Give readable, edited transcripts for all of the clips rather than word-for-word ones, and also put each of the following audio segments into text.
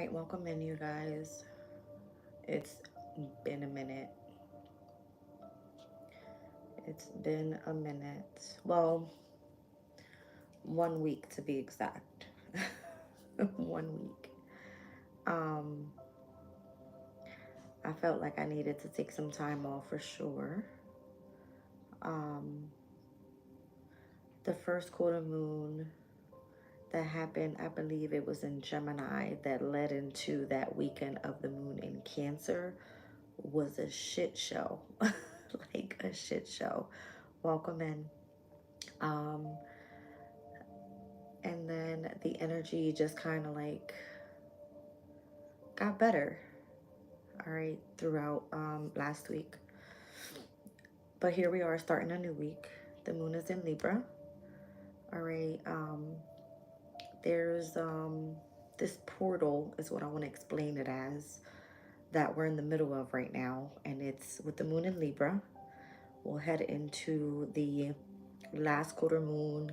right, welcome in, you guys. It's been a minute. It's been a minute. Well, 1 week to be exact. 1 week. Um, I felt like I needed to take some time off for sure. Um, the first quarter moon that happened, I believe it was in Gemini, that led into that weekend of the moon in Cancer, was a shit show. Like a shit show. Welcome in. Um, and then the energy just kind of like got better, all right, throughout last week. But here we are starting a new week. The moon is in Libra, all right. There's this portal is what I want to explain it as, that we're in the middle of right now, and it's with the moon in Libra. We'll head into the last quarter moon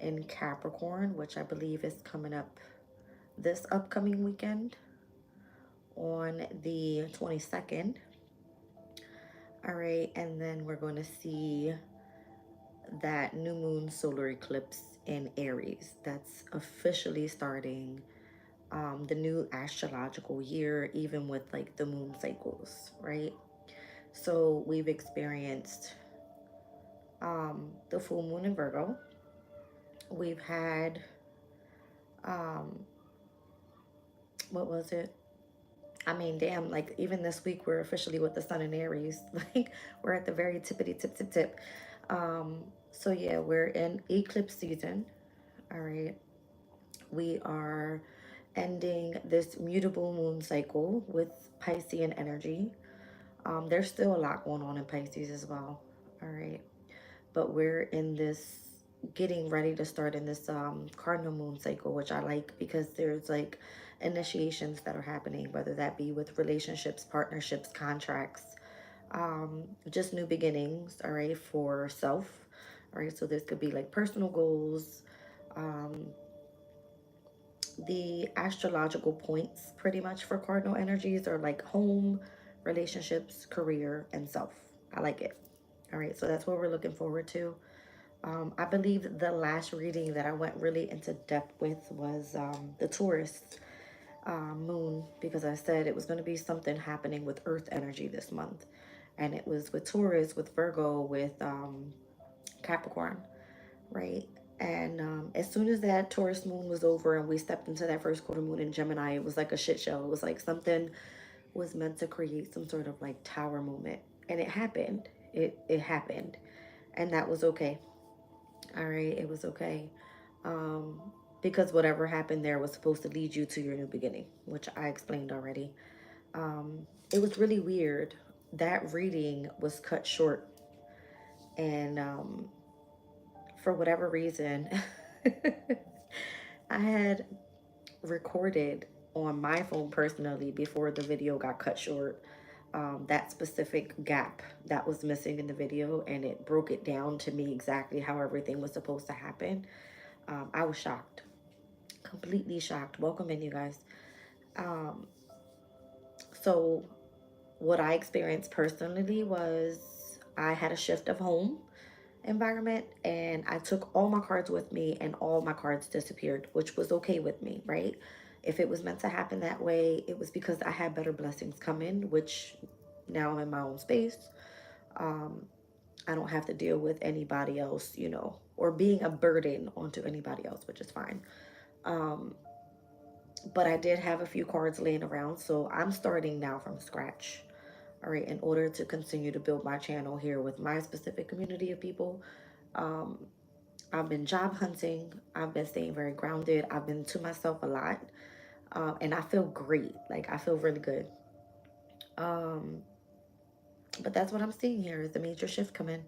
in Capricorn, which I believe is coming up this upcoming weekend on the 22nd. All right, and then we're going to see that new moon solar eclipse in Aries. That's officially starting the new astrological year, even with like the moon cycles, right? So we've experienced the full moon in Virgo. We've had, um, what was it? I mean, damn, like even this week we're officially with the sun in Aries. Like we're at the very tippity tip. So yeah, we're in eclipse season. All right. We are ending this mutable moon cycle with Piscean energy. There's still a lot going on in Pisces as well. All right. But we're in this getting ready to start in this cardinal moon cycle, which I like because there's like initiations that are happening, whether that be with relationships, partnerships, contracts, just new beginnings, all right, for self. All right, so this could be like personal goals. um, the astrological points pretty much for cardinal energies are like home, relationships, career, and self. I like it. All right, so that's what we're looking forward to. I believe the last reading that I went really into depth with was the Taurus moon, because I said it was going to be something happening with earth energy this month. And it was with Taurus, with Virgo, with Capricorn, right? And as soon as that Taurus moon was over and we stepped into that first quarter moon in Gemini, it was like a shit show. It was like something was meant to create some sort of like tower moment. And it happened. It happened. And that was okay. All right, it was okay. Um, because whatever happened there was supposed to lead you to your new beginning, which I explained already. It was really weird. That reading was cut short, and for whatever reason, I had recorded on my phone personally before the video got cut short, that specific gap that was missing in the video, and it broke it down to me exactly how everything was supposed to happen. I was shocked, completely shocked. Welcome in, you guys. Um, so what I experienced personally was I had a shift of home environment, and I took all my cards with me and all my cards disappeared, which was okay with me, right? If it was meant to happen that way, it was because I had better blessings coming, which now I'm in my own space. Um, I don't have to deal with anybody else, or being a burden onto anybody else, which is fine. Um, but I did have a few cards laying around, so I'm starting now from scratch. All right, in order to continue to build my channel here with my specific community of people. Um, I've been job hunting. I've been staying very grounded. I've been to myself a lot. And I feel great. Like, I feel really good. Um, but that's what I'm seeing here is the major shift coming.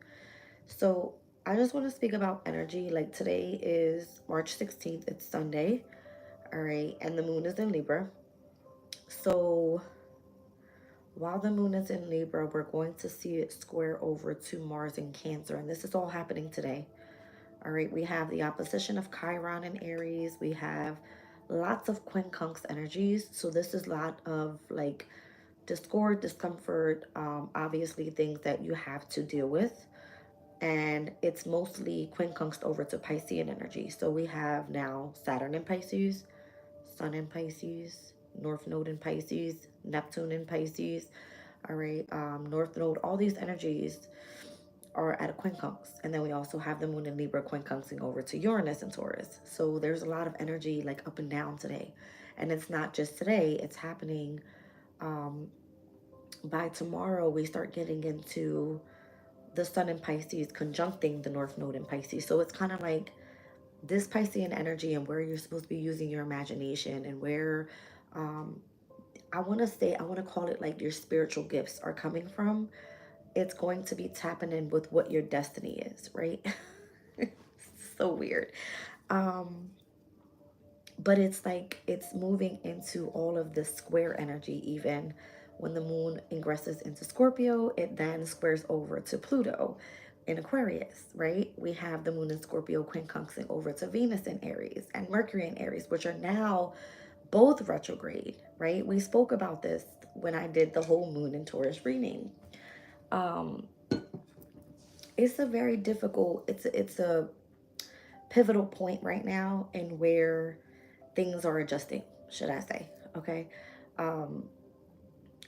So I just want to speak about energy. Like, today is March 16th. It's Sunday. All right. And the moon is in Libra. So while the moon is in Libra, we're going to see it square over to Mars in Cancer. And this is all happening today. All right, we have the opposition of Chiron in Aries. We have lots of quincunx energies. So this is a lot of like discord, discomfort, obviously things that you have to deal with. And it's mostly quincunxed over to Piscean energy. So we have now Saturn in Pisces, Sun in Pisces, North Node in Pisces, Neptune in Pisces. All right, North Node, all these energies are at a quincunx. And then we also have the moon in Libra quincunxing over to Uranus and Taurus. So there's a lot of energy like up and down today. And it's not just today, it's happening um, by tomorrow. We start getting into the sun in Pisces conjuncting the North Node in Pisces. So it's kind of like this Piscean energy and where you're supposed to be using your imagination and where um, I want to say, I want to call it like your spiritual gifts are coming from. It's going to be tapping in with what your destiny is, right? So weird. Um, but it's like it's moving into all of the square energy. Even when the moon ingresses into Scorpio, it then squares over to Pluto in Aquarius, right? We have the moon in Scorpio quincunxing over to Venus in Aries and Mercury in Aries, which are now both retrograde, right? We spoke about this when I did the whole moon in Taurus reading. um it's a very difficult, it's a pivotal point right now in where things are adjusting, should I say. Okay. Um,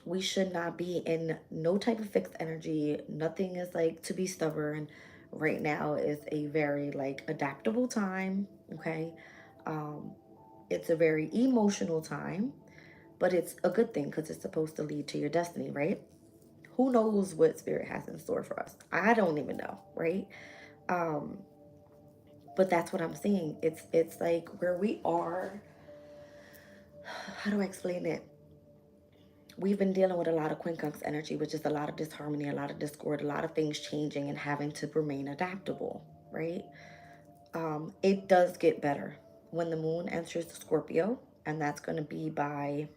we should not be in no type of fixed energy. Nothing is like to be stubborn. Right now is a very like adaptable time. Okay. Um, it's a very emotional time, but it's a good thing because it's supposed to lead to your destiny, right? Who knows what spirit has in store for us? I don't even know, right? Um, but that's what I'm seeing. It's like where we are, how do I explain it? We've been dealing with a lot of quincunx energy, which is a lot of disharmony, a lot of discord, a lot of things changing and having to remain adaptable, right? It does get better when the moon enters the Scorpio, and that's going to be by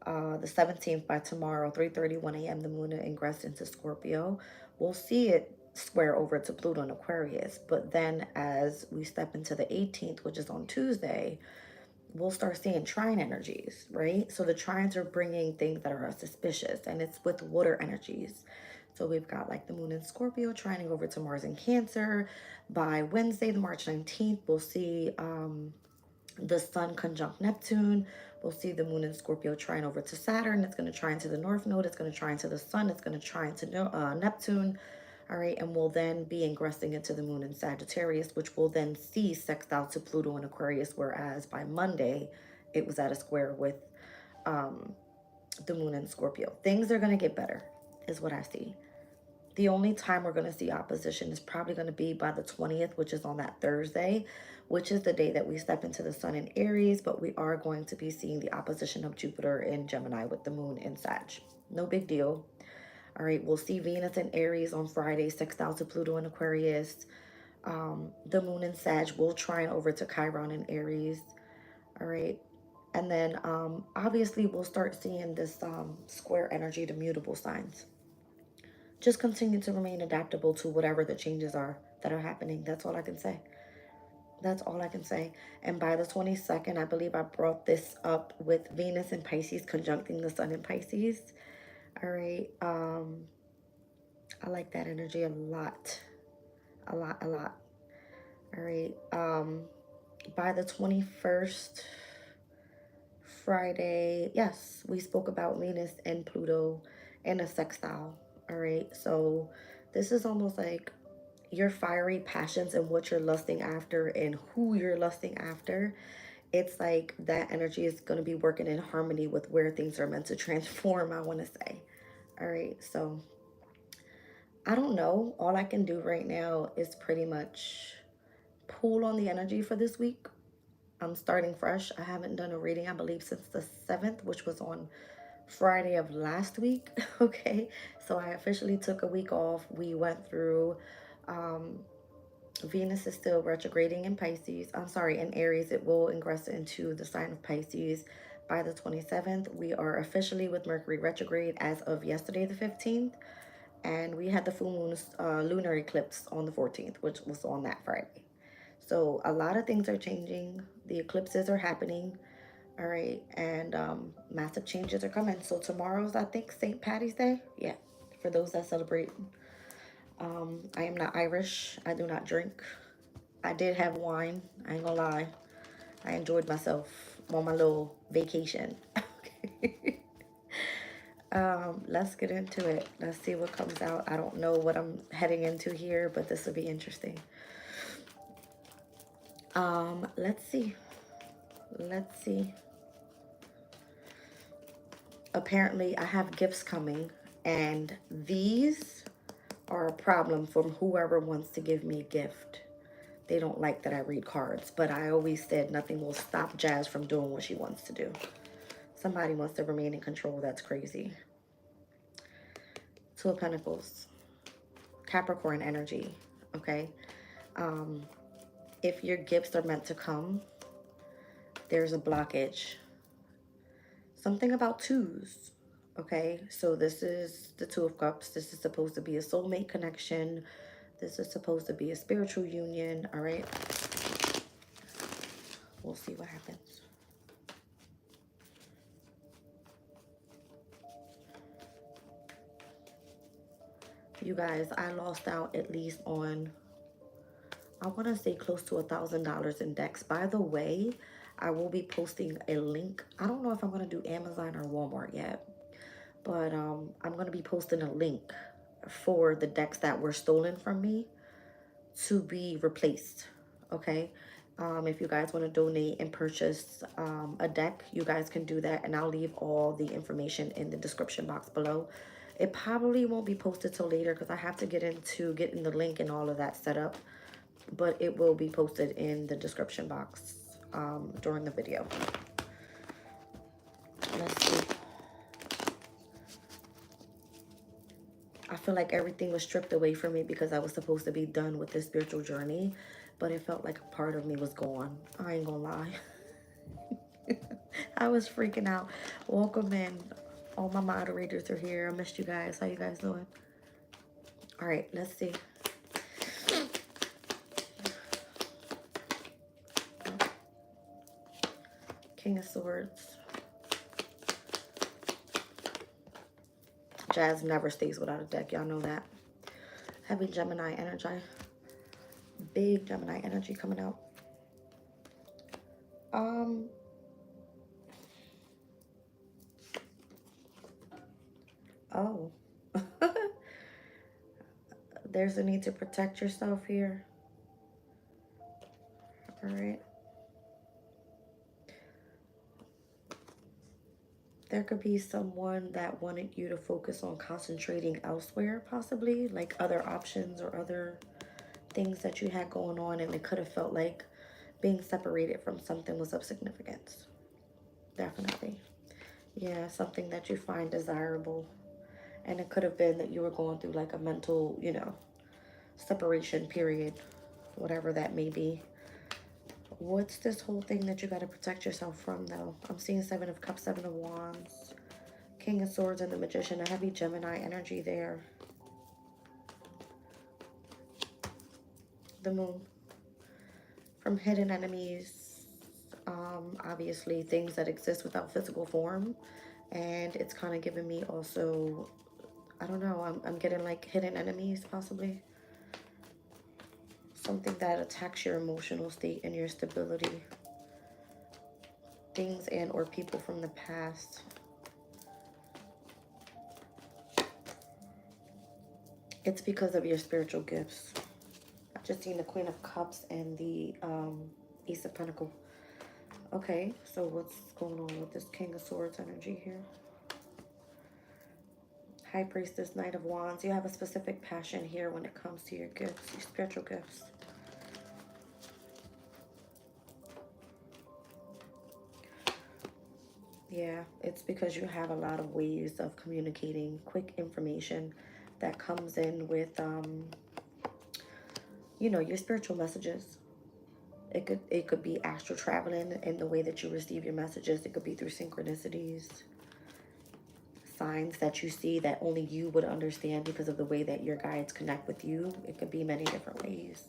the 17th, by tomorrow, 3:31 a.m. The moon ingress into Scorpio. We'll see it square over to Pluto and Aquarius, but then as we step into the 18th, which is on Tuesday, we'll start seeing trine energies, right? So the trines are bringing things that are suspicious, and it's with water energies. So we've got like the moon in Scorpio trining over to Mars in Cancer. By Wednesday, the March 19th, we'll see the sun conjunct Neptune. We'll see the moon in Scorpio trine over to Saturn. It's going to trine to the North Node. It's going to trine to the sun. It's going to trine to Neptune. All right, and we'll then be ingressing into the moon in Sagittarius, which will then see sextile to Pluto in Aquarius, whereas by Monday, it was at a square with um, the moon in Scorpio. Things are going to get better, is what I see. The only time we're going to see opposition is probably going to be by the 20th, which is on that Thursday, which is the day that we step into the sun in Aries, but we are going to be seeing the opposition of Jupiter in Gemini with the moon in Sag. No big deal. All right, we'll see Venus in Aries on Friday, sextile to Pluto in Aquarius. The moon in Sag will trine over to Chiron in Aries. All right. And then obviously we'll start seeing this square energy to mutable signs. Just continue to remain adaptable to whatever the changes are that are happening. That's all I can say. That's all I can say. And by the 22nd, I believe I brought this up with Venus in Pisces conjuncting the sun in Pisces. All right. I like that energy a lot. A lot, a lot. All right. By the 21st, Friday, yes, we spoke about Venus and Pluto in a sextile. All right. So this is almost like your fiery passions and what you're lusting after and who you're lusting after. It's like that energy is going to be working in harmony with where things are meant to transform, I want to say. All right. So I don't know. All I can do right now is pretty much pull on the energy for this week. I'm starting fresh. I haven't done a reading, I believe, since the 7th, which was on Friday of last week. Okay. So I officially took a week off. We went through, Venus is still retrograding in Pisces. I'm sorry, in Aries. It will ingress into the sign of Pisces by the 27th. We are officially with Mercury retrograde as of yesterday, the 15th. And we had the full moon lunar eclipse on the 14th, which was on that Friday. So a lot of things are changing. The eclipses are happening. All right. And massive changes are coming. So tomorrow's, I think, St. Patty's Day. Yeah. For those that celebrate. I am not Irish. I do not drink. I did have wine. I ain't gonna lie. I enjoyed myself on my little vacation. Okay. Let's get into it. Let's see what comes out. I don't know what I'm heading into here, but this will be interesting. Let's see. Let's see. Apparently, I have gifts coming, and these are a problem from whoever wants to give me a gift. They don't like that I read cards, but I always said nothing will stop Jazz from doing what she wants to do. Somebody wants to remain in control. That's crazy. Two of Pentacles. Capricorn energy. Okay. If your gifts are meant to come, there's a blockage. Something about twos. Okay. So this is the Two of Cups. This is supposed to be a soulmate connection. This is supposed to be a spiritual union. All right. We'll see what happens. You guys, I lost out at least on, I want to say close to $1,000 in decks. By the way, I will be posting a link. I don't know if I'm going to do Amazon or Walmart yet, but I'm going to be posting a link for the decks that were stolen from me to be replaced. Okay. If you guys want to donate and purchase a deck, you guys can do that. And I'll leave all the information in the description box below. It probably won't be posted till later because I have to get into getting the link and all of that set up. But it will be posted in the description box during the video. Let's see. I feel like everything was stripped away from me because I was supposed to be done with this spiritual journey. But it felt like a part of me was gone. I ain't gonna lie. I was freaking out. Welcome in. All my moderators are here. I missed you guys. How you guys doing? All right, let's see. King of Swords. Jazz never stays without a deck. Y'all know that. Heavy Gemini energy. Big Gemini energy coming out. Oh. There's a need to protect yourself here. All right. There could be someone that wanted you to focus on concentrating elsewhere, possibly, like other options or other things that you had going on, and it could have felt like being separated from something was of significance. Definitely. Yeah, something that you find desirable. And it could have been that you were going through like a mental, you know, separation period, whatever that may be. What's this whole thing that you got to protect yourself from, though? I'm seeing Seven of Cups, Seven of Wands, King of Swords, and the Magician. A heavy Gemini energy there. The Moon. From hidden enemies. Obviously, things that exist without physical form. And it's kind of giving me also, I don't know, I'm getting like hidden enemies, possibly. Something that attacks your emotional state and your stability. Things and or people from the past. It's because of your spiritual gifts. I've just seen the Queen of Cups and the Ace of Pentacles. Okay, so what's going on with this King of Swords energy here? High Priestess, Knight of Wands. You have a specific passion here when it comes to your gifts, your spiritual gifts. Yeah, it's because you have a lot of ways of communicating quick information that comes in with, you know, your spiritual messages. It could be astral traveling in the way that you receive your messages. It could be through synchronicities, signs that you see that only you would understand because of the way that your guides connect with you. It could be many different ways.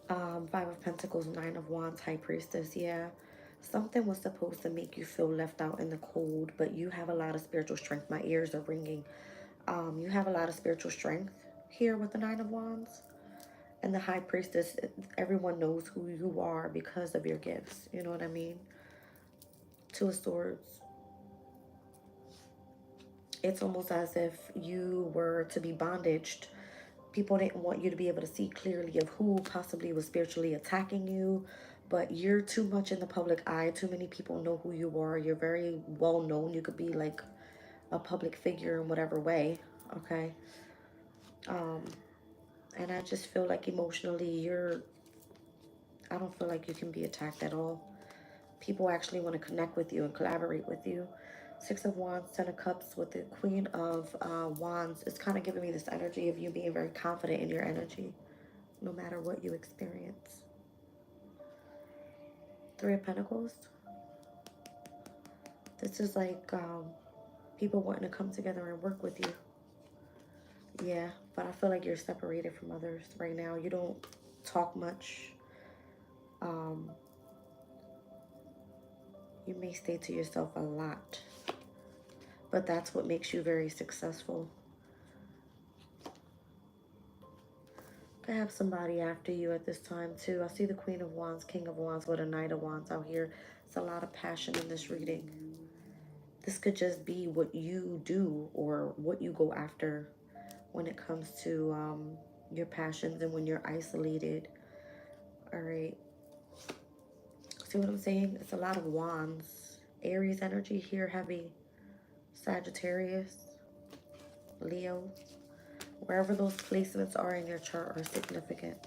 Five of Pentacles, Nine of Wands, High Priestess. Yeah, something was supposed to make you feel left out in the cold, but you have a lot of spiritual strength. My ears are ringing. You have a lot of spiritual strength here with the Nine of Wands. And the High Priestess, everyone knows who you are because of your gifts. You know what I mean? Two of Swords. It's almost as if you were to be bondaged. People didn't want you to be able to see clearly of who possibly was spiritually attacking you. But you're too much in the public eye. Too many people know who you are. You're very well known. You could be like a public figure in whatever way. Okay. And I just feel like emotionally I don't feel like you can be attacked at all. People actually want to connect with you and collaborate with you. Six of Wands, Ten of Cups with the Queen of Wands. It's kind of giving me this energy of you being very confident in your energy, no matter what you experience. Three of Pentacles. This is like people wanting to come together and work with you. Yeah, but I feel like you're separated from others right now. You don't talk much. You may stay to yourself a lot, but that's what makes you very successful. I have somebody after you at this time too. I see the Queen of Wands, King of Wands with a Knight of Wands out here. It's a lot of passion in this reading. This could just be what you do or what you go after when it comes to your passions and when you're isolated. All right. See what I'm saying? It's a lot of wands. Aries energy here, heavy. Sagittarius, Leo. Wherever those placements are in your chart are significant.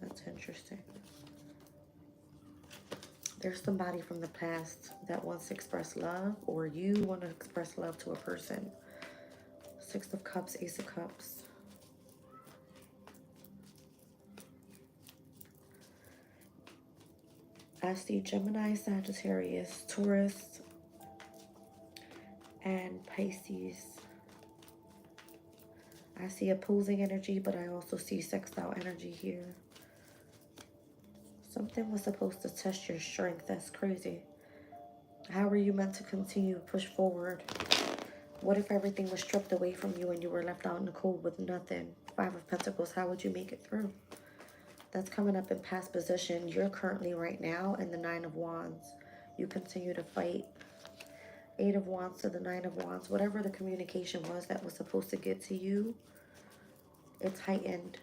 That's interesting. There's somebody from the past that wants to express love, or you want to express love to a person. Six of Cups, Ace of Cups. I see Gemini, Sagittarius, Taurus, and Pisces. I see opposing energy, but I also see sextile energy here. Something was supposed to test your strength. That's crazy. How were you meant to continue to push forward? What if everything was stripped away from you and you were left out in the cold with nothing? Five of Pentacles, how would you make it through? That's coming up in past position. You're currently right now in the Nine of Wands. You continue to fight. Eight of Wands to the Nine of Wands. Whatever the communication was that was supposed to get to you, it's heightened.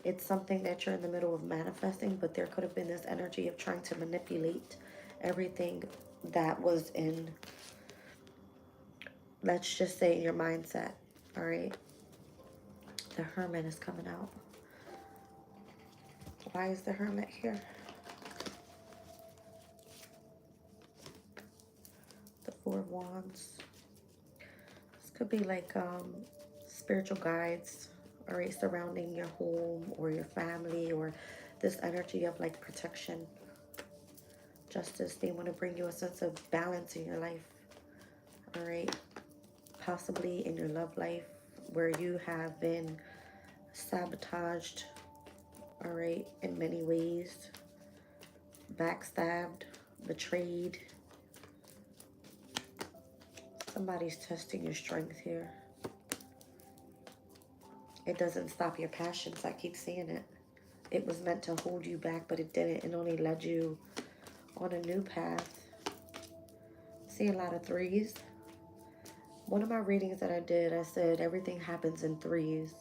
It's something that you're in the middle of manifesting, but there could have been this energy of trying to manipulate everything that was in, let's just say, your mindset. All right. The Hermit is coming out. Why is the Hermit here? The Four of Wands. This could be like spiritual guides, all right, surrounding your home or your family, or this energy of like protection, justice. They want to bring you a sense of balance in your life, all right, possibly in your love life where you have been sabotaged, all right, in many ways, backstabbed, betrayed. Somebody's testing your strength here. It doesn't stop your passions. I keep saying it. It was meant to hold you back, but it didn't. It only led you on a new path. See a lot of threes. One of my readings that I did, I said everything happens in threes.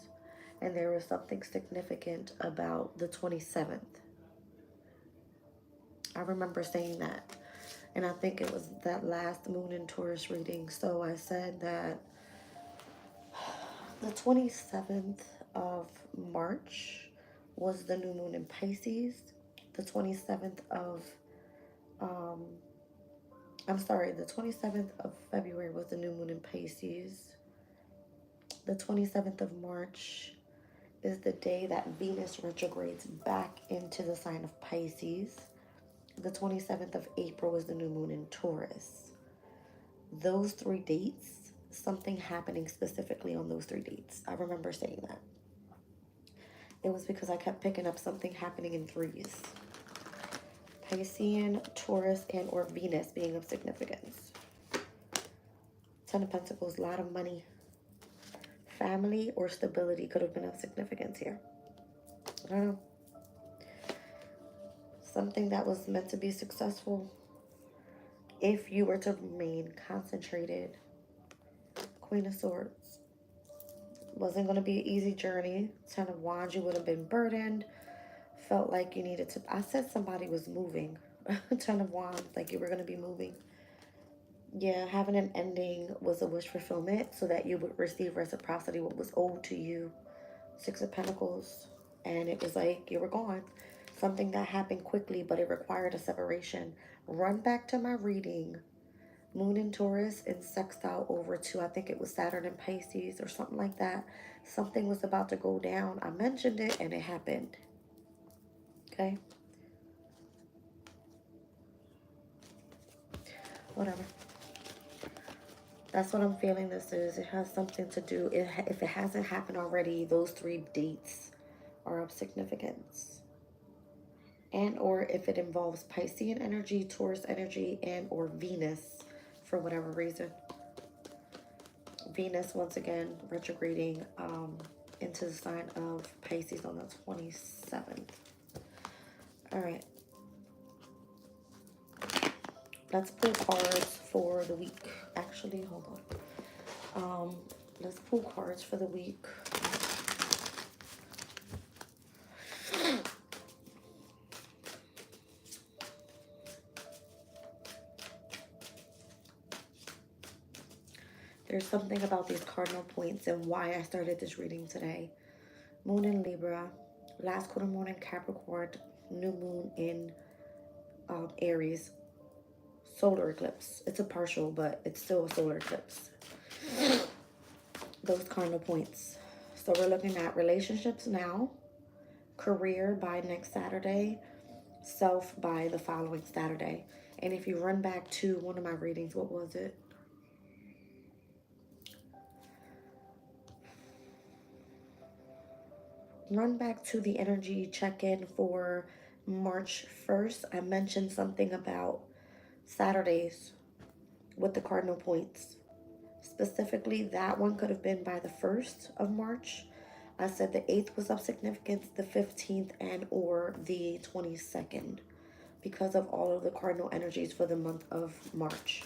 And there was something significant about the 27th. I remember saying that. And I think it was that last Moon in Taurus reading. So I said that the 27th of March was the new moon in Pisces. The 27th of, the 27th of February was the new moon in Pisces. The 27th of March is the day that Venus retrogrades back into the sign of Pisces. The 27th of April is the new moon in Taurus. Those 3 dates, something happening specifically on those 3 dates. I remember saying that. It was because I kept picking up something happening in threes. Piscean, Taurus, and or Venus being of significance. Ten of Pentacles, a lot of money. Family or stability could have been of significance here. I don't know. Something that was meant to be successful if you were to remain concentrated. Queen of Swords. Wasn't going to be an easy journey. Ten of Wands, you would have been burdened. Felt like you needed to... I said somebody was moving. Ten of Wands, like you were going to be moving. Yeah, having an ending was a wish fulfillment so that you would receive reciprocity, what was owed to you. Six of Pentacles. And it was like you were gone. Something that happened quickly, but it required a separation. Run back to my reading. Moon in Taurus and sextile over to, I think it was Saturn in Pisces or something like that. Something was about to go down. I mentioned it and it happened. Okay? Whatever. That's what I'm feeling this is. It has something to do, if it hasn't happened already, those three dates are of significance. And or if it involves Piscean energy, Taurus energy, and or Venus for whatever reason. Venus, once again, retrograding into the sign of Pisces on the 27th. All right. Let's pull cards for the week. Actually, hold on. Let's pull cards for the week. There's something about these cardinal points and why I started this reading today. Moon in Libra, last quarter moon in Capricorn, new moon in Aries, solar eclipse. It's a partial, but it's still a solar eclipse. Those cardinal points. So we're looking at relationships now, career by next Saturday, self by the following Saturday. And if you run back to one of my readings, what was it? Run back to the energy check-in for March 1st. I mentioned something about Saturdays with the cardinal points. Specifically, that one could have been by the 1st of March. I said the 8th was of significance, the 15th, and or the 22nd, because of all of the cardinal energies for the month of March.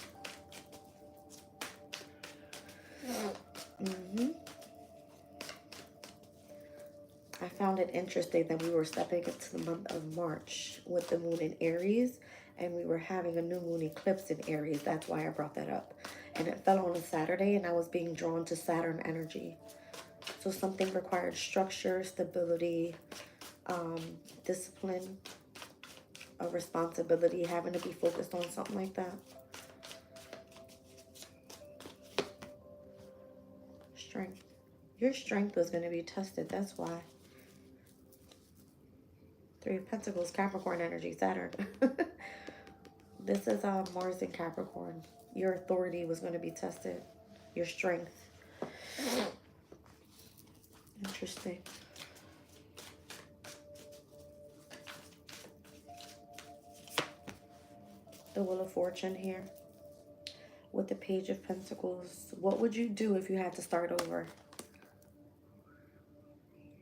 I found it interesting that we were stepping into the month of March with the moon in Aries, and we were having a new moon eclipse in Aries. That's why I brought that up. And it fell on a Saturday, and I was being drawn to Saturn energy. So something required structure, stability, discipline, a responsibility, having to be focused on something like that. Strength. Your strength was going to be tested. That's why. Three of Pentacles, Capricorn energy, Saturn. This is Mars in Capricorn. Your authority was going to be tested. Your strength. Interesting. The Wheel of Fortune here. With the Page of Pentacles. What would you do if you had to start over?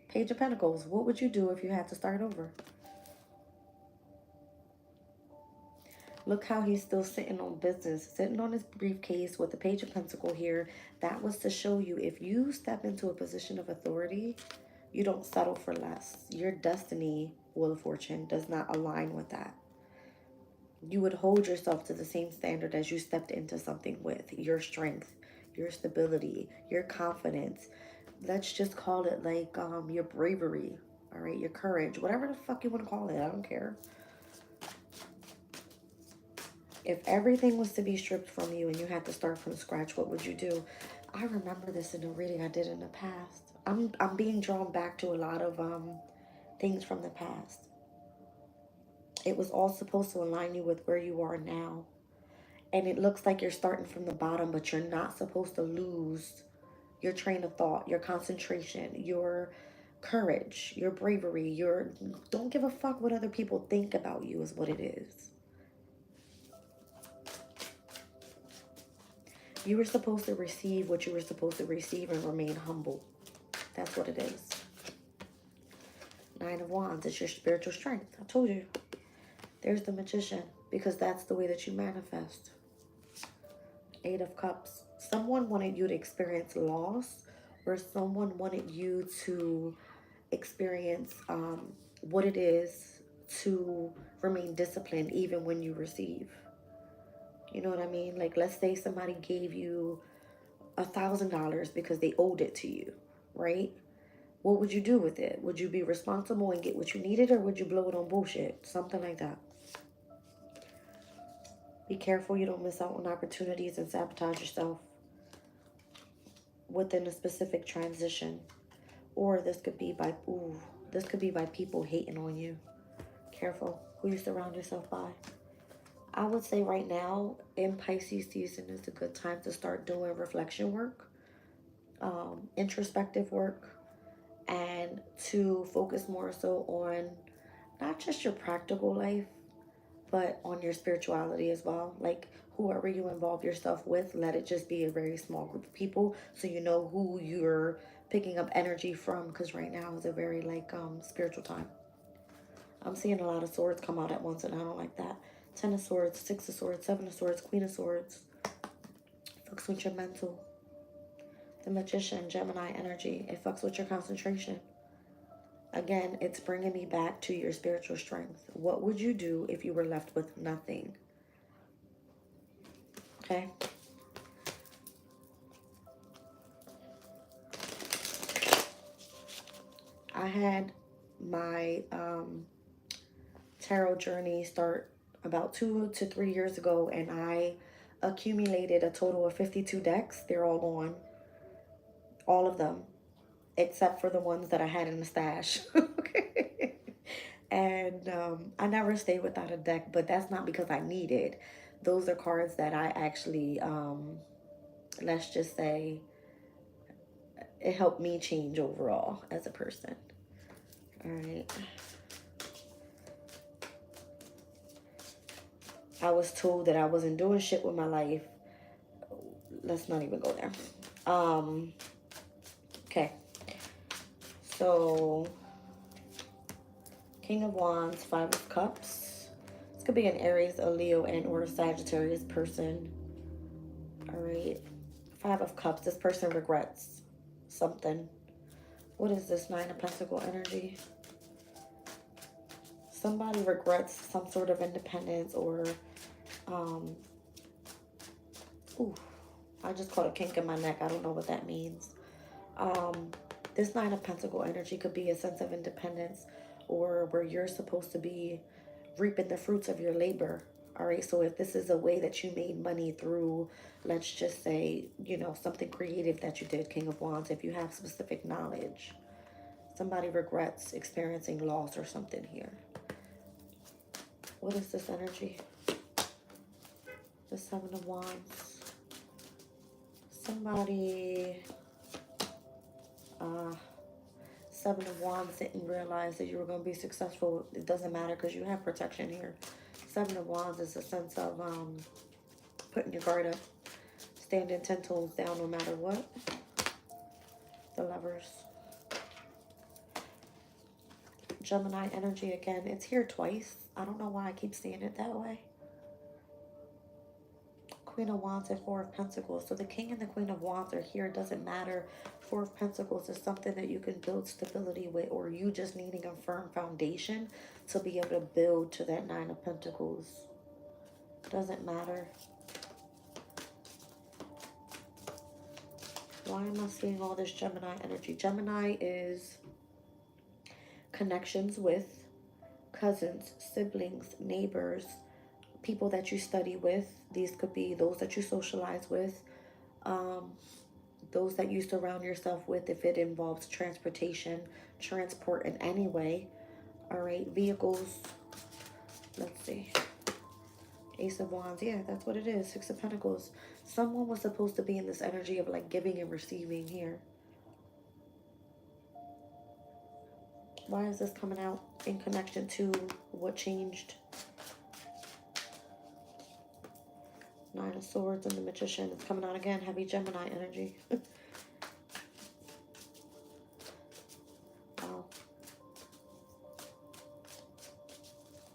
Page of Pentacles. What would you do if you had to start over? Look how he's still sitting on business, sitting on his briefcase with the Page of Pentacles here. That was to show you if you step into a position of authority, you don't settle for less. Your destiny, Wheel of Fortune, does not align with that. You would hold yourself to the same standard as you stepped into something with. Your strength, your stability, your confidence. Let's just call it like your bravery, all right? Your courage, whatever the fuck you want to call it. I don't care. If everything was to be stripped from you and you had to start from scratch, what would you do? I remember this in a reading I did in the past. I'm being drawn back to a lot of things from the past. It was all supposed to align you with where you are now. And it looks like you're starting from the bottom, but you're not supposed to lose your train of thought, your concentration, your courage, your bravery, don't give a fuck what other people think about you is what it is. You were supposed to receive what you were supposed to receive and remain humble. That's what it is. Nine of Wands, it's your spiritual strength. I told you. There's the Magician, because that's the way that you manifest. Eight of Cups. Someone wanted you to experience loss, or someone wanted you to experience what it is to remain disciplined even when you receive. You know what I mean? Like, let's say somebody gave you $1,000 because they owed it to you, right? What would you do with it? Would you be responsible and get what you needed, or would you blow it on bullshit? Something like that. Be careful you don't miss out on opportunities and sabotage yourself within a specific transition. Or this could be by, people hating on you. Careful who you surround yourself by. I would say right now, in Pisces season, is a good time to start doing reflection work, introspective work, and to focus more so on not just your practical life, but on your spirituality as well. Like, whoever you involve yourself with, let it just be a very small group of people so you know who you're picking up energy from, because right now is a very spiritual time. I'm seeing a lot of swords come out at once, and I don't like that. 10 of Swords, 6 of Swords, 7 of Swords, Queen of Swords. Fucks with your mental. The Magician, Gemini energy. It fucks with your concentration. Again, it's bringing me back to your spiritual strength. What would you do if you were left with nothing? Okay? I had my tarot journey start about 2 to 3 years ago, and I accumulated a total of 52 decks. They're all gone. All of them, except for the ones that I had in the stash. Okay. And I never stayed without a deck, but that's not because I need it. Those are cards that I actually, let's just say, it helped me change overall as a person. All right. I was told that I wasn't doing shit with my life. Let's not even go there. Okay. So, King of Wands, 5 of Cups. This could be an Aries, a Leo, and or a Sagittarius person. All right. 5 of Cups. This person regrets something. What is this? 9 of Pentacle energy. Somebody regrets some sort of independence, or I just caught a kink in my neck. I don't know what that means. This 9 of Pentacle energy could be a sense of independence, or where you're supposed to be reaping the fruits of your labor. All right, so if this is a way that you made money through, let's just say, you know, something creative that you did, King of Wands, if you have specific knowledge. Somebody regrets experiencing loss or something here. What is this energy? The 7 of Wands. Somebody, 7 of Wands didn't realize that you were going to be successful. It doesn't matter because you have protection here. 7 of Wands is a sense of putting your guard up, standing 10 toes down no matter what. The Lovers. Gemini energy again. It's here twice. I don't know why I keep seeing it that way. Queen of Wands and 4 of Pentacles. So the King and the Queen of Wands are here. It doesn't matter. 4 of Pentacles is something that you can build stability with, or you just needing a firm foundation to be able to build to that 9 of Pentacles. Doesn't matter. Why am I seeing all this Gemini energy? Gemini is connections with cousins, siblings, neighbors, people that you study with. These could be those that you socialize with, those that you surround yourself with if it involves transportation, transport in any way. All right, vehicles. Let's see. Ace of Wands. Yeah, that's what it is. 6 of Pentacles. Someone was supposed to be in this energy of like giving and receiving here. Why is this coming out in connection to what changed? Nine of Swords and the Magician. It's coming out again. Heavy Gemini energy. Wow.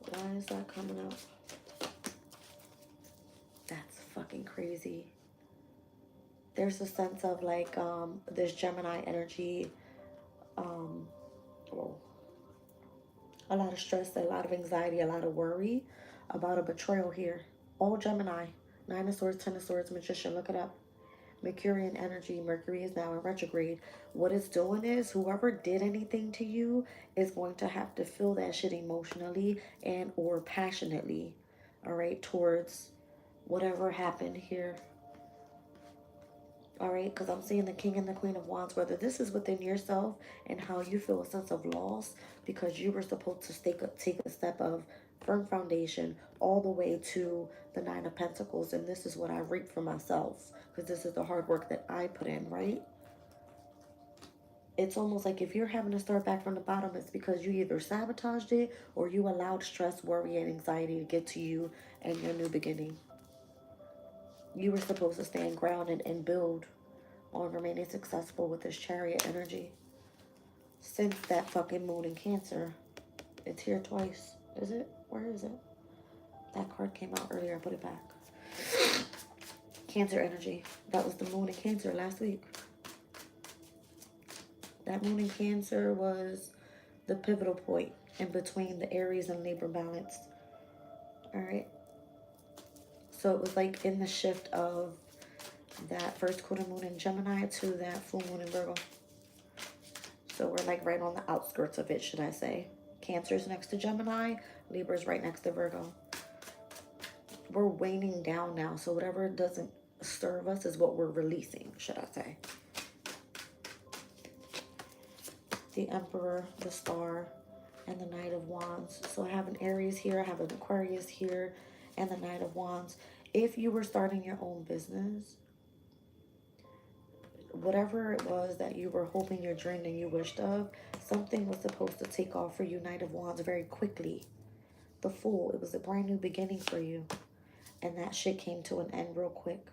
Why is that coming out? That's fucking crazy. There's a sense of like this Gemini energy. Well, a lot of stress, a lot of anxiety, a lot of worry about a betrayal here. All Gemini. Nine of Swords, Ten of Swords, Magician. Look it up. Mercurian energy. Mercury is now in retrograde. What it's doing is whoever did anything to you is going to have to feel that shit emotionally and or passionately, all right, towards whatever happened here. All right, because I'm seeing the King and the Queen of Wands, whether this is within yourself and how you feel a sense of loss because you were supposed to take a step of firm foundation all the way to the Nine of Pentacles. And this is what I reap for myself because this is the hard work that I put in, right? It's almost like if you're having to start back from the bottom, it's because you either sabotaged it or you allowed stress, worry, and anxiety to get to you and your new beginning. You were supposed to stand grounded and build on remaining successful with this Chariot energy. Since that fucking moon in Cancer, it's here twice. Is it? Where is it? That card came out earlier. I put it back. Cancer energy. That was the moon in Cancer last week. That moon in Cancer was the pivotal point in between the Aries and Libra balance. All right. So it was like in the shift of that first quarter moon in Gemini to that full moon in Virgo. So we're like right on the outskirts of it, should I say. Cancer's next to Gemini. Libra's right next to Virgo. We're waning down now. So whatever doesn't serve us is what we're releasing, should I say. The Emperor, the Star, and the Knight of Wands. So I have an Aries here. I have an Aquarius here. And the Knight of Wands. If you were starting your own business, whatever it was that you were hoping, you dreamed, and you wished of, something was supposed to take off for you, Knight of Wands, very quickly. The Fool, it was a brand new beginning for you. And that shit came to an end real quick.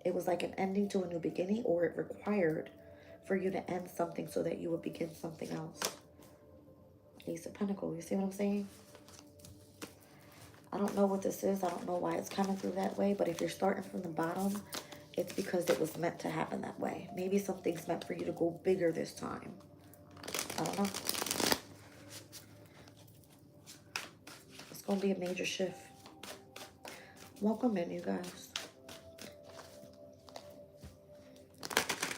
It was like an ending to a new beginning, or it required for you to end something so that you would begin something else. Ace of Pentacles, you see what I'm saying? I don't know what this is. I don't know why it's coming through that way. But if you're starting from the bottom, it's because it was meant to happen that way. Maybe something's meant for you to go bigger this time. I don't know. It's going to be a major shift. Welcome in, you guys.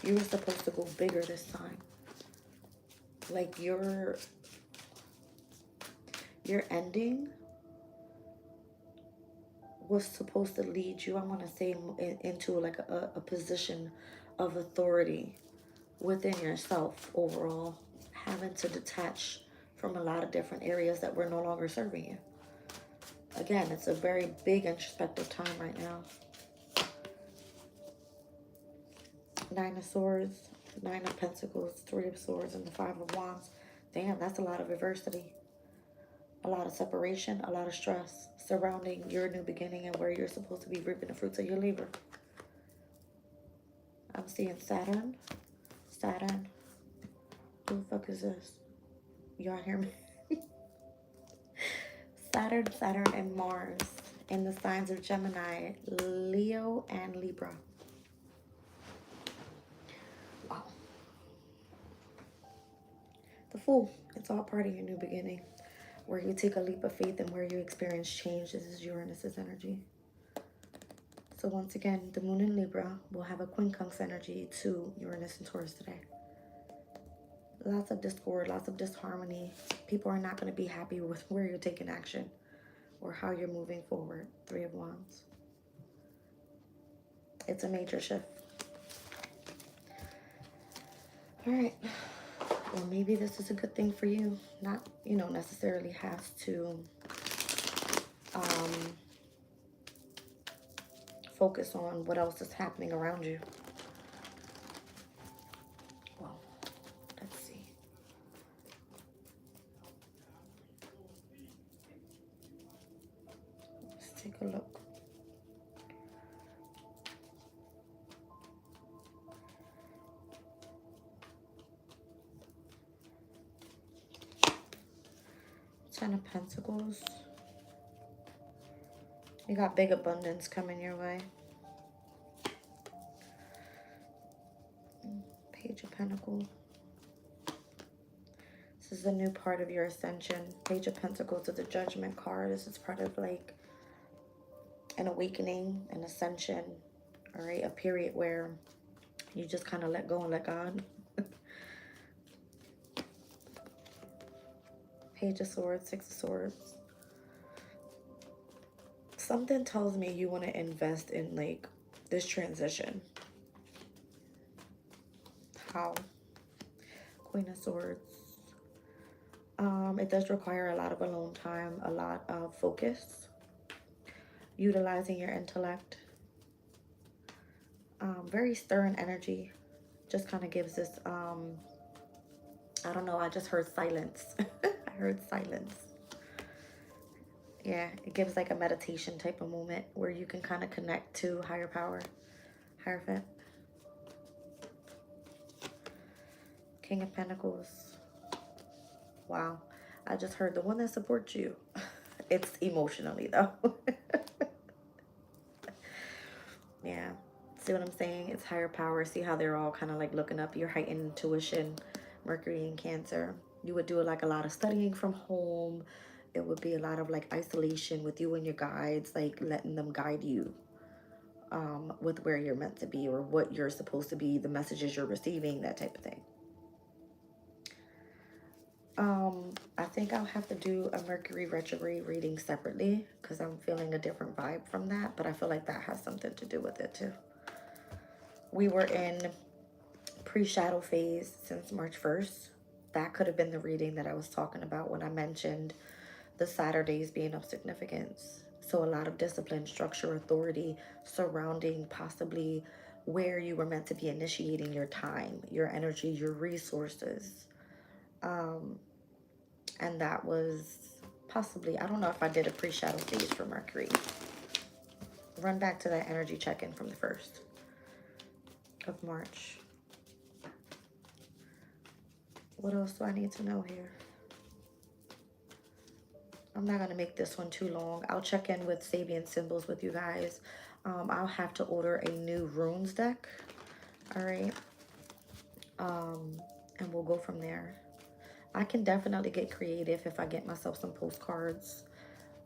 You were supposed to go bigger this time. Like your ending was supposed to lead you, I want to say, into like a position of authority within yourself overall, having to detach from a lot of different areas that were no longer serving you. Again, it's a very big introspective time right now. Nine of Swords, Nine of Pentacles, Three of Swords, and the Five of Wands. Damn, that's a lot of adversity. A lot of separation, a lot of stress surrounding your new beginning and where you're supposed to be reaping the fruits of your labor. I'm seeing Saturn. Saturn. Who the fuck is this? Y'all hear me? Saturn, and Mars in the signs of Gemini, Leo, and Libra. Wow. The Fool. It's all part of your new beginning, where you take a leap of faith and where you experience change. This is Uranus's energy. So once again, the moon in Libra will have a quincunx energy to Uranus and Taurus today. Lots of discord, lots of disharmony. People are not going to be happy with where you're taking action or how you're moving forward. Three of Wands. It's a major shift. All right. Well, maybe this is a good thing for you. Not, necessarily has to focus on what else is happening around you. Well, let's see. take a look. Ten of Pentacles. You got big abundance coming your way. Page of Pentacles. This is a new part of your ascension. Page of Pentacles is the Judgment card. This is part of like an awakening, an ascension, all right? A period where you just kind of let go and let God. Page of Swords, Six of Swords. Something tells me you want to invest in like this transition. How? Queen of Swords. It does require a lot of alone time, a lot of focus, utilizing your intellect. Very stern energy. Just kind of gives this, I don't know, I just heard silence. I heard silence. Yeah, it gives like a meditation type of moment where you can kind of connect to higher power, Hierophant. King of Pentacles. Wow. I just heard the one that supports you. It's emotionally though. Yeah. See what I'm saying? It's higher power. See how they're all kind of like looking up your heightened intuition. Mercury in Cancer. You would do like a lot of studying from home. It would be a lot of like isolation with you and your guides, like letting them guide you with where you're meant to be or what you're supposed to be, the messages you're receiving, that type of thing. I think I'll have to do a Mercury retrograde reading separately because I'm feeling a different vibe from that, but I feel like that has something to do with it too. We were in pre-shadow phase since March 1st. That could have been the reading that I was talking about when I mentioned the Saturdays being of significance. So a lot of discipline, structure, authority surrounding possibly where you were meant to be initiating your time, your energy, your resources. And that was possibly, I don't know if I did a pre-shadow phase for Mercury. Run back to that energy check-in from the 1st of March. What else do I need to know here? I'm not going to make this one too long. I'll check in with Sabian symbols with you guys. I'll have to order a new runes deck. All right. And we'll go from there. I can definitely get creative if I get myself some postcards.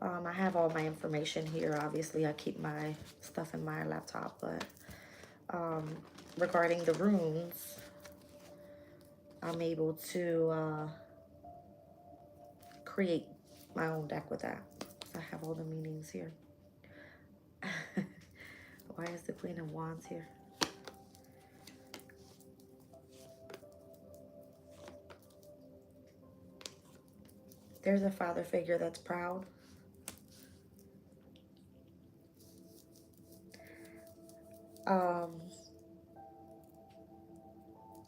I have all my information here. Obviously, I keep my stuff in my laptop. But regarding the runes, I'm able to create my own deck with that. I have all the meanings here. Why is the Queen of Wands here? There's a father figure that's proud.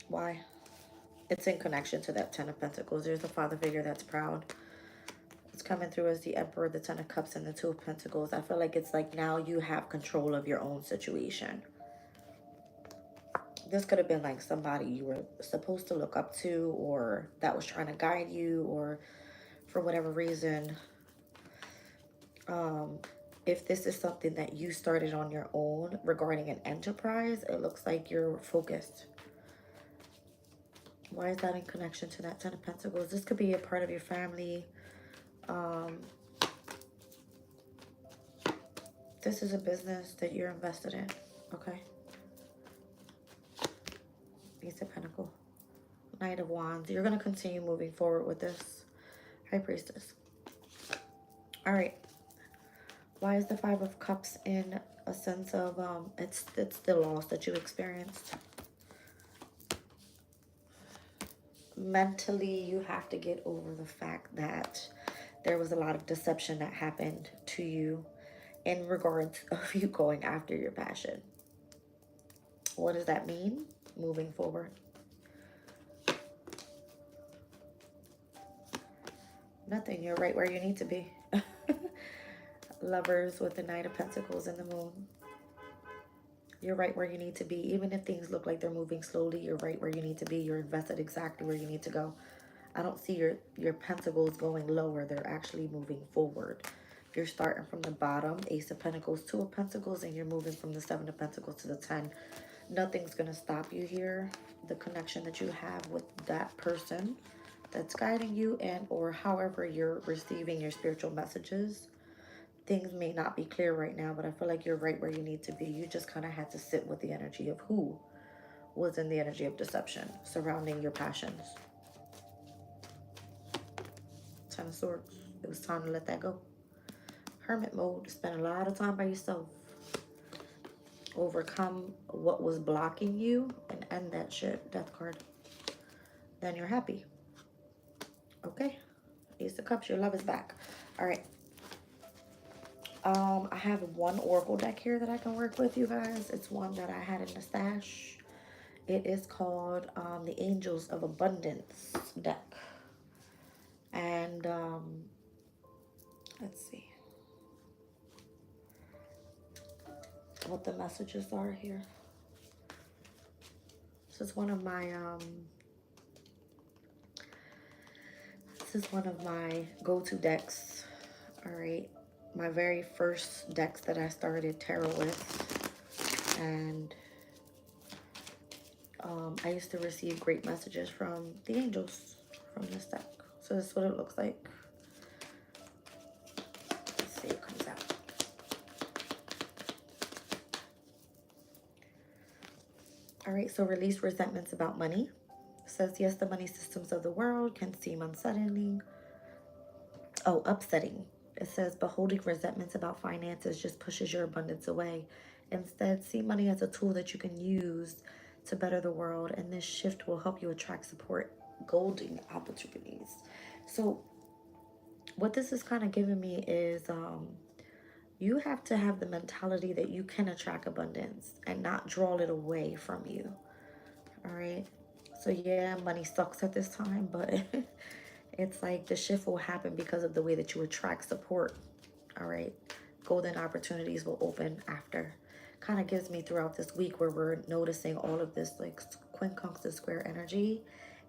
Why? It's in connection to that Ten of Pentacles. There's a father figure that's proud. It's coming through as the Emperor, the Ten of Cups, and the Two of Pentacles. I feel like it's like now you have control of your own situation. This could have been like somebody you were supposed to look up to or that was trying to guide you, or for whatever reason. If this is something that you started on your own regarding an enterprise, it looks like you're focused. Why is that in connection to that Ten of Pentacles? This could be a part of your family. This is a business that you're invested in, okay? Ace of Pentacles. Knight of Wands. You're going to continue moving forward with this. High Priestess. All right. Why is the Five of Cups in a sense of, it's the loss that you experienced? Mentally, you have to get over the fact that there was a lot of deception that happened to you in regards of you going after your passion. What does that mean moving forward? Nothing. You're right where you need to be. Lovers with the Knight of Pentacles and the Moon. You're right where you need to be. Even if things look like they're moving slowly, you're right where you need to be. You're invested exactly where you need to go. I don't see your pentacles going lower. They're actually moving forward. If you're starting from the bottom, Ace of Pentacles, Two of Pentacles, and you're moving from the Seven of Pentacles to the 10, nothing's going to stop you here. The connection that you have with that person that's guiding you, and or however you're receiving your spiritual messages, things may not be clear right now, but I feel like you're right where you need to be. You just kind of had to sit with the energy of who was in the energy of deception surrounding your passions. Ten of Swords. It was time to let that go. Hermit mode. Spend a lot of time by yourself. Overcome what was blocking you and end that shit. Death card. Then you're happy. Okay. Ace of Cups. Your love is back. All right. I have one oracle deck here that I can work with, you guys. It's one that I had in the stash. It is called the Angels of Abundance deck. And let's see what the messages are here. This is one of my go-to decks. All right, my very first decks that I started tarot with, and I used to receive great messages from the angels from this deck. So this is what it looks like. Let's see what comes out. All right, so release resentments about money. It says, yes, the money systems of the world can seem upsetting. It says, but holding resentments about finances just pushes your abundance away. Instead, see money as a tool that you can use to better the world, and this shift will help you attract support, golden opportunities. So what this is kind of giving me is you have to have the mentality that you can attract abundance and not draw it away from you. All right. So yeah, money sucks at this time, but it's like the shift will happen because of the way that you attract support. All right. Golden opportunities will open after. Kind of gives me throughout this week where we're noticing all of this like quincunx square energy.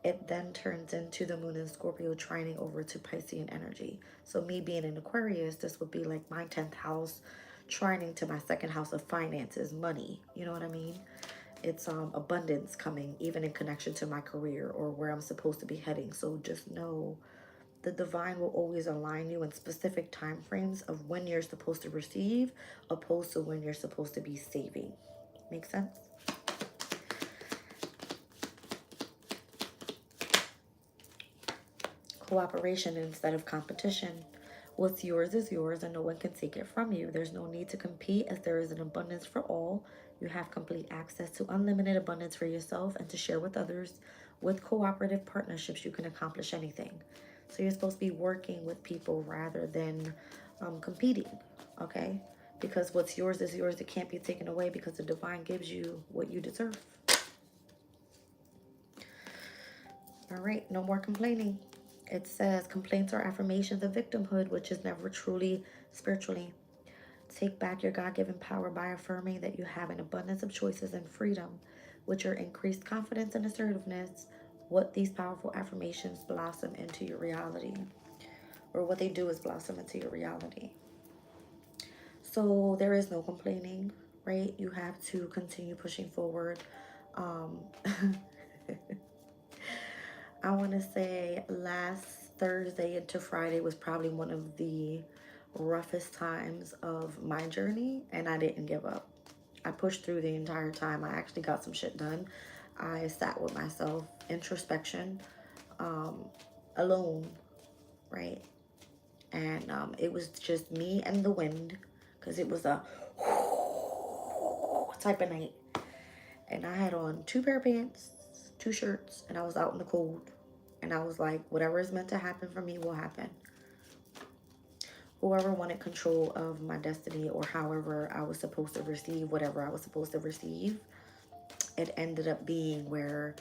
It then turns into the moon in Scorpio trining over to Piscean energy. So me being in Aquarius, this would be like my 10th house trining to my second house of finances, money. You know what I mean? It's abundance coming even in connection to my career or where I'm supposed to be heading. So just know the divine will always align you in specific time frames of when you're supposed to receive opposed to when you're supposed to be saving. Make sense? Cooperation instead of competition. What's yours is yours and no one can take it from you. There's no need to compete as there is an abundance for all. You have complete access to unlimited abundance for yourself and to share with others. With cooperative partnerships, you can accomplish anything. So you're supposed to be working with people rather than competing, okay? Because what's yours is yours. It can't be taken away because the divine gives you what you deserve. All right, no more complaining. It says complaints are affirmations of victimhood, which is never truly spiritually. Take back your God-given power by affirming that you have an abundance of choices and freedom, with your increased confidence and assertiveness. What these powerful affirmations blossom into your reality, or what they do is blossom into your reality. So there is no complaining, right? You have to continue pushing forward. I want to say last Thursday into Friday was probably one of the roughest times of my journey, and I didn't give up. I pushed through the entire time. I actually got some shit done. I sat with myself, introspection, alone, right? And it was just me and the wind, because it was a type of night. And I had on 2 pair of pants, 2 shirts, and I was out in the cold. And I was like, whatever is meant to happen for me will happen. Whoever wanted control of my destiny, or however I was supposed to receive whatever I was supposed to receive, it ended up being where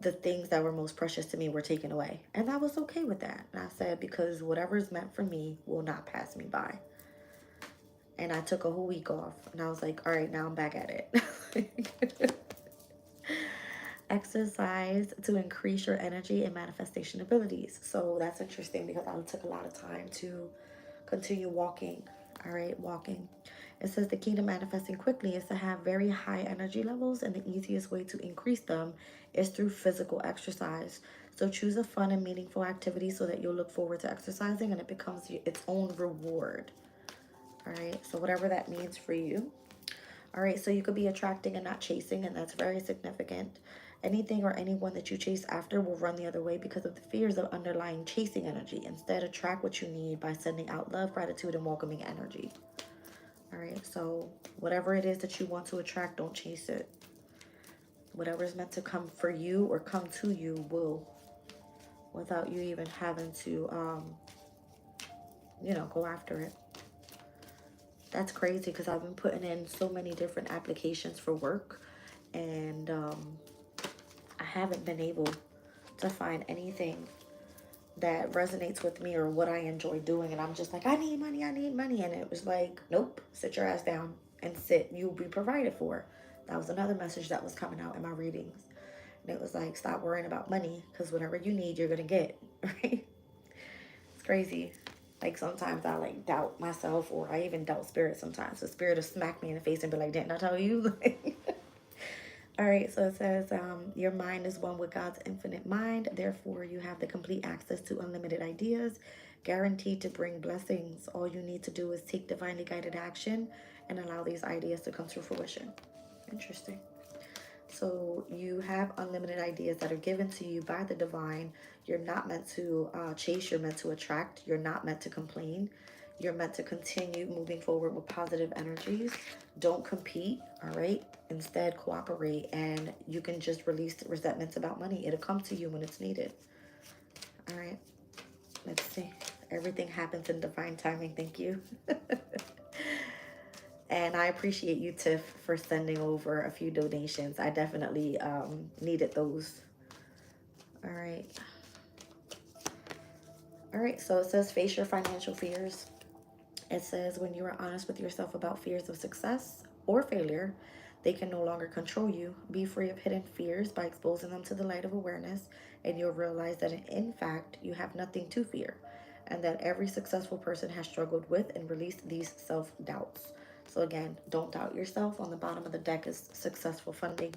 the things that were most precious to me were taken away. And I was okay with that. And I said, because whatever is meant for me will not pass me by. and I took a whole week off, and I was like, all right, now I'm back at it. Exercise to increase your energy and manifestation abilities. So that's interesting because I took a lot of time to continue walking. All right, walking. It says the key to manifesting quickly is to have very high energy levels, and the easiest way to increase them is through physical exercise. So choose a fun and meaningful activity so that you'll look forward to exercising and it becomes its own reward. All right, so whatever that means for you. All right, so you could be attracting and not chasing, and that's very significant. Anything or anyone that you chase after will run the other way because of the fears of underlying chasing energy. Instead, attract what you need by sending out love, gratitude, and welcoming energy. All right, so whatever it is that you want to attract, don't chase it. Whatever is meant to come for you or come to you will, without you even having to, go after it. That's crazy because I've been putting in so many different applications for work, and I haven't been able to find anything that resonates with me or what I enjoy doing. And I'm just like, I need money, I need money. And it was like, nope, sit your ass down and sit. You'll be provided for. That was another message that was coming out in my readings. And it was like, stop worrying about money because whatever you need, you're going to get, right? It's crazy. Like sometimes I like doubt myself, or I even doubt spirit sometimes. The spirit will smack me in the face and be like, didn't I tell you? All right, so it says, your mind is one with God's infinite mind. Therefore, you have the complete access to unlimited ideas, guaranteed to bring blessings. All you need to do is take divinely guided action and allow these ideas to come to fruition. Interesting. So you have unlimited ideas that are given to you by the divine. You're not meant to chase. You're meant to attract. You're not meant to complain. You're meant to continue moving forward with positive energies. Don't compete, all right? Instead, cooperate, and you can just release resentments about money. It'll come to you when it's needed. All right, let's see. Everything happens in divine timing. Thank you. And I appreciate you, Tiff, for sending over a few donations. I definitely needed those. All right. All right, so it says face your financial fears. It says when you are honest with yourself about fears of success or failure, they can no longer control you. Be free of hidden fears by exposing them to the light of awareness, and you'll realize that in fact, you have nothing to fear, and that every successful person has struggled with and released these self-doubts. So again, don't doubt yourself. On the bottom of the deck is successful funding.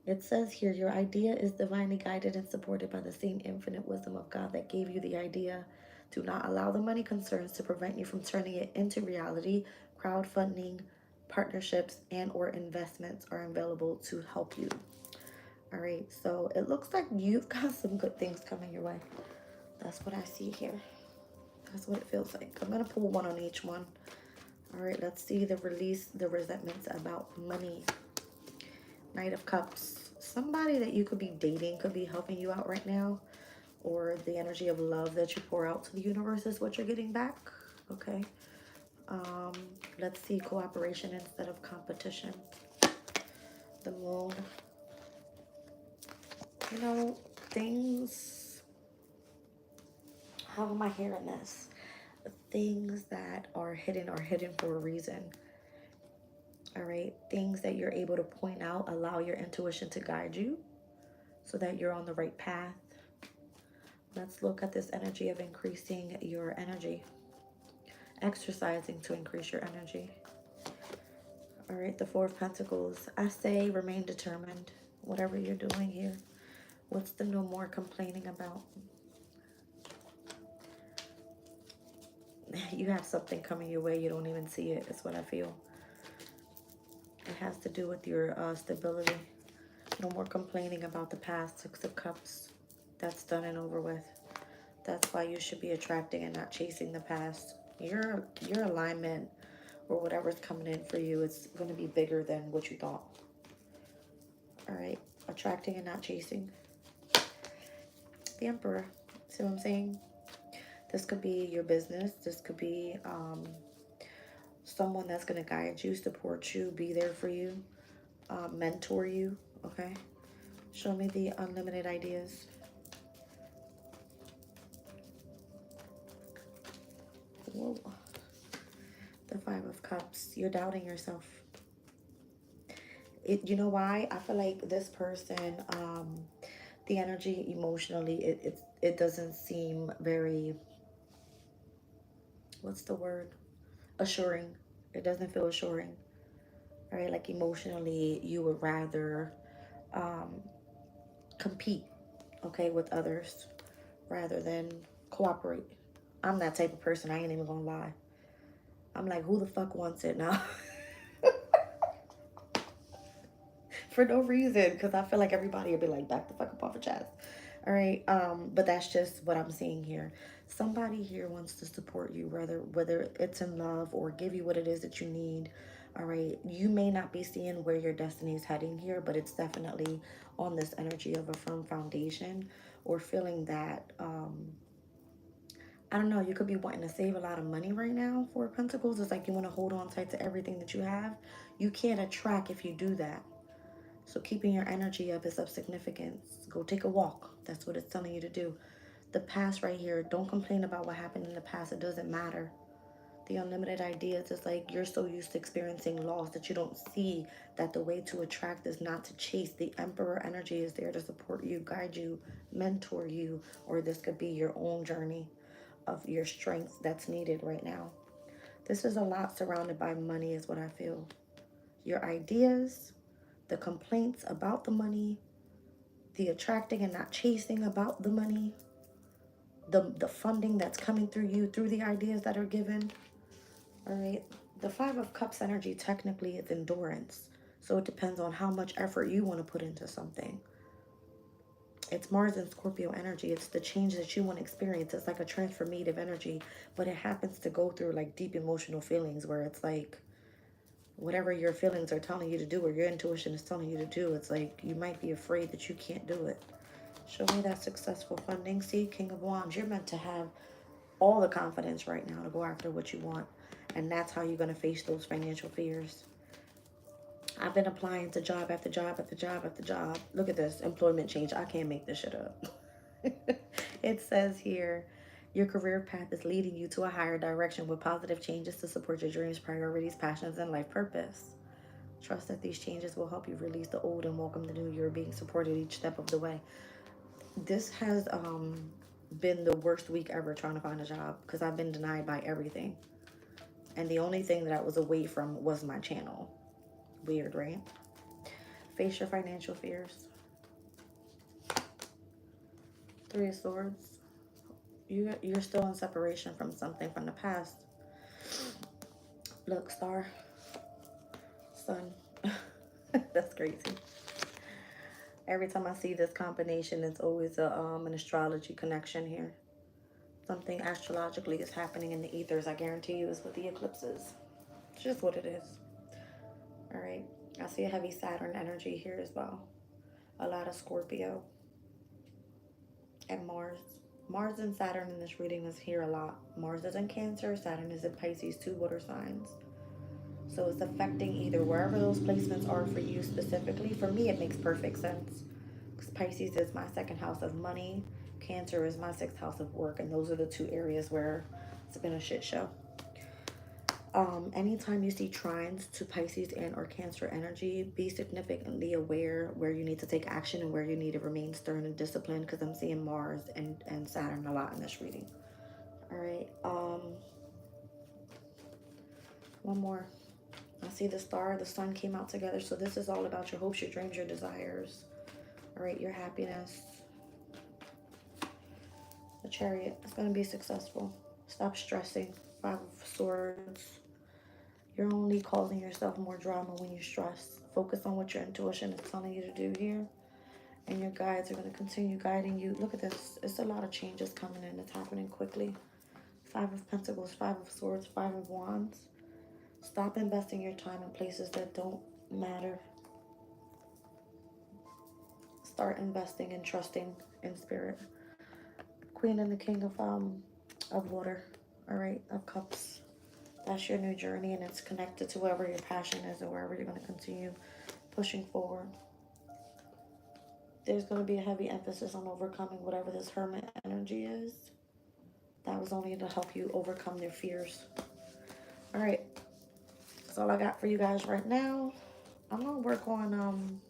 It says here, your idea is divinely guided and supported by the same infinite wisdom of God that gave you the idea. Do not allow the money concerns to prevent you from turning it into reality. Crowdfunding, partnerships, and or investments are available to help you. All right, so it looks like you've got some good things coming your way. That's what I see here. That's what it feels like. I'm going to pull one on each one. All right, let's see the release, the resentments about money. Knight of Cups. Somebody that you could be dating could be helping you out right now. Or the energy of love that you pour out to the universe is what you're getting back. Okay. Let's see cooperation instead of competition. The Moon. You know, things... How am I hearing this? Things that are hidden for a reason. All right, things that you're able to point out, allow your intuition to guide you so that you're on the right path. Let's look at this energy of increasing your energy, exercising to increase your energy. All right, the Four of Pentacles. I say remain determined, whatever you're doing here. What's the no more complaining about? You have something coming your way, you don't even see it. That's what I feel. It has to do with your stability. No more complaining about the past. Six of Cups. That's done and over with. That's why you should be attracting and not chasing the past. Your alignment or whatever's coming in for you is going to be bigger than what you thought. All right. Attracting and not chasing. The Emperor. See what I'm saying? This could be your business. This could be someone that's going to guide you, support you, be there for you, mentor you, okay? Show me the unlimited ideas. Whoa. The Five of Cups. You're doubting yourself. You know why? I feel like this person, the energy emotionally, it doesn't seem very, what's the word? Assuring. It doesn't feel assuring. Right? Like emotionally, you would rather um, compete, okay, with others rather than cooperate. I'm that type of person. I ain't even gonna lie. I'm like, who the fuck wants it now? For no reason, because I feel like everybody would be like, back the fuck up off a chest. All right, but that's just what I'm seeing here. Somebody here wants to support you, whether it's in love or give you what it is that you need. All right, you may not be seeing where your destiny is heading here, but it's definitely on this energy of a firm foundation, or feeling that I don't know, you could be wanting to save a lot of money right now. For Pentacles, it's like you want to hold on tight to everything that you have. You can't attract if you do that. So keeping your energy up is of significance. Go take a walk. That's what it's telling you to do. The past right here, don't complain about what happened in the past. It doesn't matter. The unlimited ideas is like you're so used to experiencing loss that you don't see that the way to attract is not to chase. The Emperor energy is there to support you, guide you, mentor you, or this could be your own journey of your strength that's needed right now. This is a lot surrounded by money is what I feel. Your ideas, the complaints about the money, the attracting and not chasing about the money, the funding that's coming through you through the ideas that are given. All right. The Five of Cups energy technically is endurance. So it depends on how much effort you want to put into something. It's Mars and Scorpio energy. It's the change that you want to experience. It's like a transformative energy, but it happens to go through like deep emotional feelings where it's like whatever your feelings are telling you to do or your intuition is telling you to do, it's like you might be afraid that you can't do it. Show me that successful funding. See, King of Wands, you're meant to have all the confidence right now to go after what you want. And that's how you're going to face those financial fears. I've been applying to job after job after job after job. Look at this, employment change. I can't make this shit up. It says here, your career path is leading you to a higher direction with positive changes to support your dreams, priorities, passions, and life purpose. Trust that these changes will help you release the old and welcome the new. You're being supported each step of the way. This has been the worst week ever trying to find a job because I've been denied by everything. And the only thing that I was away from was my channel. Weird, right? Face your financial fears. Three of Swords. You're still in separation from something from the past. Look, Star. Sun. That's crazy. Every time I see this combination, it's always an astrology connection here. Something astrologically is happening in the ethers. I guarantee you is with the eclipses. It's just what it is. All right. I see a heavy Saturn energy here as well. A lot of Scorpio and Mars. Mars and Saturn in this reading is here a lot. Mars is in Cancer. Saturn is in Pisces, 2 water signs. So it's affecting either wherever those placements are for you specifically. For me, it makes perfect sense. Because Pisces is my second house of money. Cancer is my sixth house of work. And those are the two areas where it's been a shit show. Anytime you see trines to Pisces and or Cancer energy, be significantly aware where you need to take action and where you need to remain stern and disciplined, because I'm seeing Mars and Saturn a lot in this reading. All right. One more. I see the star, the sun came out together. So this is all about your hopes, your dreams, your desires. All right, your happiness. The Chariot is going to be successful. Stop stressing. Five of Swords. You're only causing yourself more drama when you stress. Focus on what your intuition is telling you to do here. And your guides are going to continue guiding you. Look at this. It's a lot of changes coming in. It's happening quickly. Five of Pentacles, Five of Swords, Five of Wands. Stop investing your time in places that don't matter. Start investing and trusting in spirit. Queen and the King of water. All right, of cups. That's your new journey, and it's connected to wherever your passion is or wherever you're going to continue pushing forward. There's going to be a heavy emphasis on overcoming whatever this hermit energy is. That was only to help you overcome their fears. All right. That's all I got for you guys right now. I'm gonna work on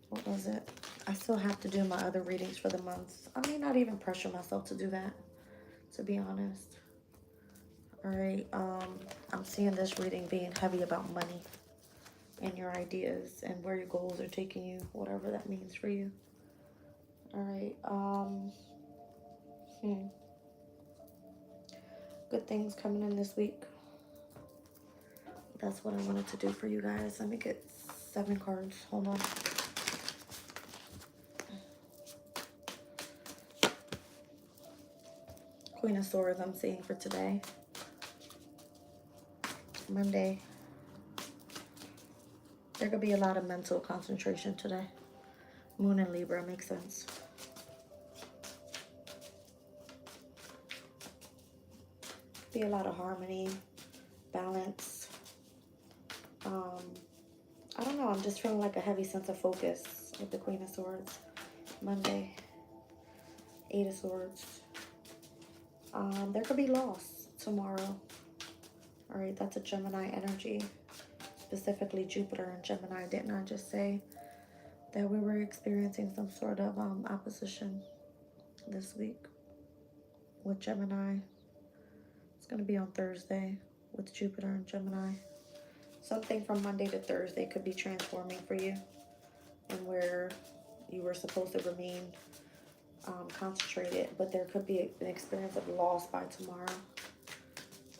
what was it? I still have to do my other readings for the month. I may not even pressure myself to do that, to be honest. All right, I'm seeing this reading being heavy about money and your ideas and where your goals are taking you, whatever that means for you. All right, good things coming in this week. That's what I wanted to do for you guys. Let me get 7 cards. Hold on. Queen of Swords I'm seeing for today. Monday. There could be a lot of mental concentration today. Moon in Libra makes sense. Be a lot of harmony, balance. I don't know. I'm just feeling like a heavy sense of focus with the Queen of Swords. Monday. 8 of Swords. There could be loss tomorrow. All right, that's a Gemini energy. Specifically Jupiter and Gemini. Didn't I just say that we were experiencing some sort of opposition this week with Gemini? It's going to be on Thursday with Jupiter and Gemini. Something from Monday to Thursday could be transforming for you, and where you were supposed to remain concentrated, but there could be an experience of loss by tomorrow.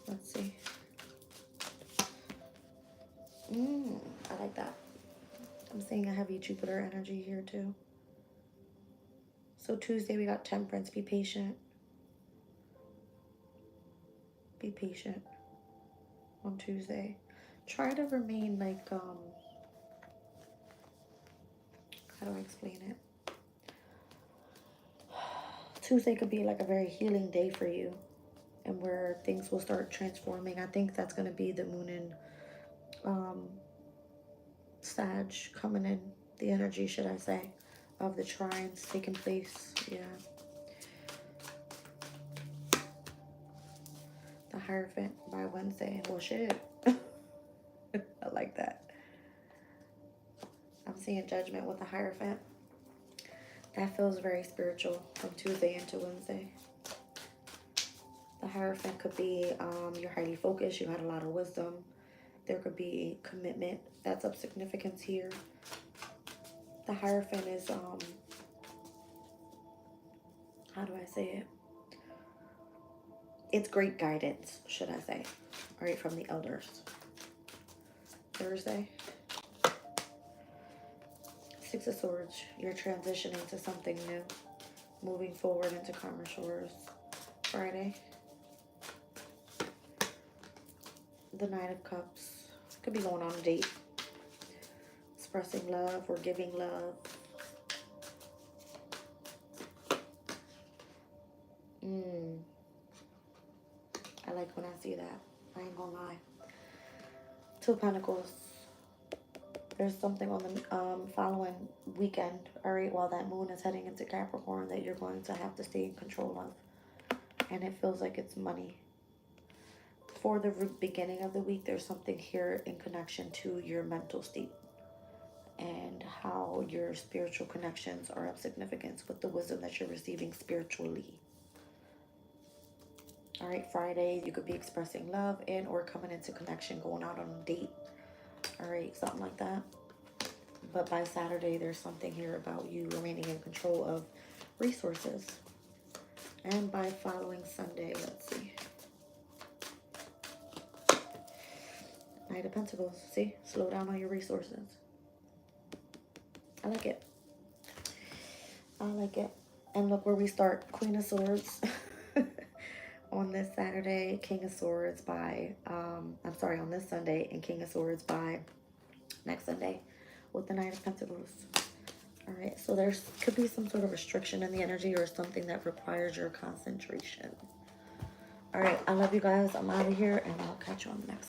Let's see. I like that. I'm seeing a heavy Jupiter energy here too. So Tuesday we got Temperance. Be patient. Be patient on Tuesday. Try to remain like, how do I explain it? Tuesday could be like a very healing day for you, and where things will start transforming. I think that's going to be the moon in Sag coming in, the energy, should I say, of the trines taking place. Yeah. The Hierophant by Wednesday. Well, shit. I like that. I'm seeing Judgment with the Hierophant. That feels very spiritual from Tuesday into Wednesday. The Hierophant could be you're highly focused, you had a lot of wisdom. There could be commitment that's of significance here. The Hierophant is, how do I say it? It's great guidance, should I say. All right, from the elders. Thursday. 6 of Swords. You're transitioning to something new. Moving forward into calmer shores. Friday. The Knight of Cups. Could be going on a date. Expressing love or giving love. I like when I see that. I ain't gonna lie. 2 of Pentacles. There's something on the following weekend, all right, while that moon is heading into Capricorn, that you're going to have to stay in control of. And it feels like it's money. For the beginning of the week, there's something here in connection to your mental state and how your spiritual connections are of significance with the wisdom that you're receiving spiritually. All right, Friday, you could be expressing love and or coming into connection, going out on a date. All right, something like that. But by Saturday, there's something here about you remaining in control of resources. And by following Sunday, let's see. Knight of Pentacles. See? Slow down on your resources. I like it. I like it. And look where we start. Queen of Swords. On this Saturday, King of Swords by, on this Sunday, and King of Swords by next Sunday with the Knight of Pentacles. All right, so there could be some sort of restriction in the energy or something that requires your concentration. All right, I love you guys. I'm out of here, and I'll catch you on the next one.